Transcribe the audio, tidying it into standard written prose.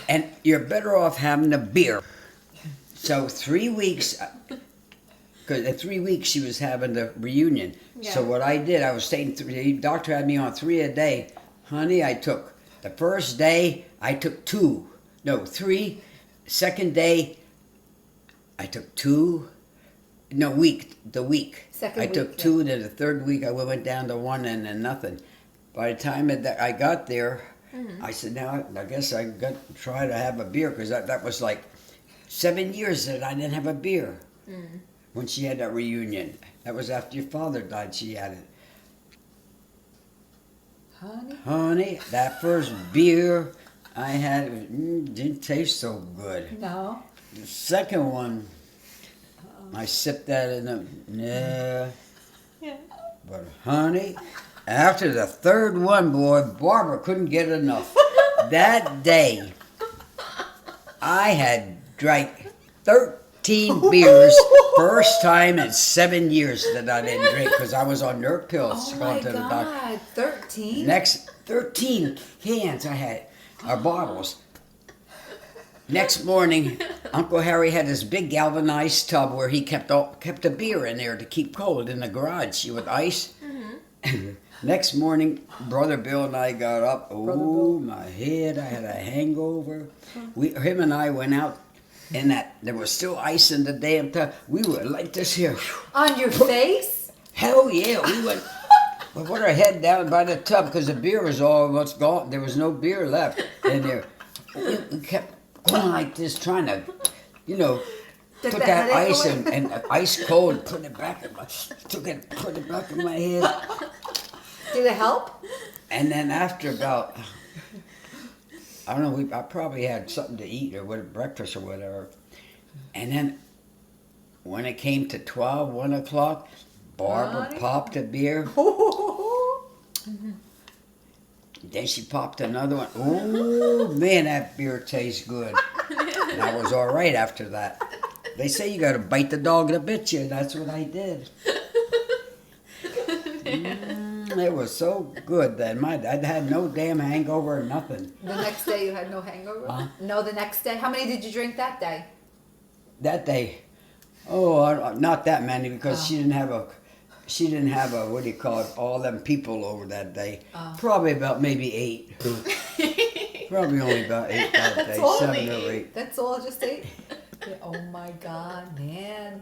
And you're better off having a beer. So 3 weeks, because in 3 weeks she was having the reunion. Yeah. So what I did, I was taking the doctor had me on 3 a day. Honey, I took the first day, I took 2. No, 3. Second day, I took 2. No, the week. Second I week, took 2, then the third week I went down to 1 and then nothing. By the time that I got there, I said, now I guess I got to try to have a beer, because that was like 7 years that I didn't have a beer when she had that reunion. That was after your father died, she had it. Honey, that first beer I had didn't taste so good. No. The second one, I sipped that in the, Yeah. but honey, after the third one, boy, Barbara couldn't get enough. That day, I had drank 13 beers, first time in 7 years that I didn't drink, because I was on nerve pills. Oh going my to the doctor. God, 13? Next 13 cans I had, or bottles. Next morning, Uncle Harry had this big galvanized tub where he kept the beer in there to keep cold in the garage with ice. Next morning, Brother Bill and I got up. Oh, my head! I had a hangover. Him and I went out, and there was still ice in the damn tub. We were like this here. On your face? Hell yeah! We went. We put our head down by the tub because the beer was almost gone. There was no beer left in there. We kept going like this, trying to, took that ice and ice cold, put it back in put it back in my head. Did it help? And then after about, I don't know, I probably had something to eat or breakfast or whatever. And then when it came to 1 o'clock, Barbara popped a beer. Then she popped another one. Oh, man, that beer tastes good. And I was all right after that. They say you got to bite the dog that bit you. That's what I did. It was so good then. I had no damn hangover or nothing. The next day you had no hangover? No, the next day. How many did you drink that day? That day, not that many, because she didn't have a, what do you call it, all them people over that day. Probably about maybe 8. Probably only about 8 that day, That's 7 or 8. That's all, just 8? Yeah, oh my God, man.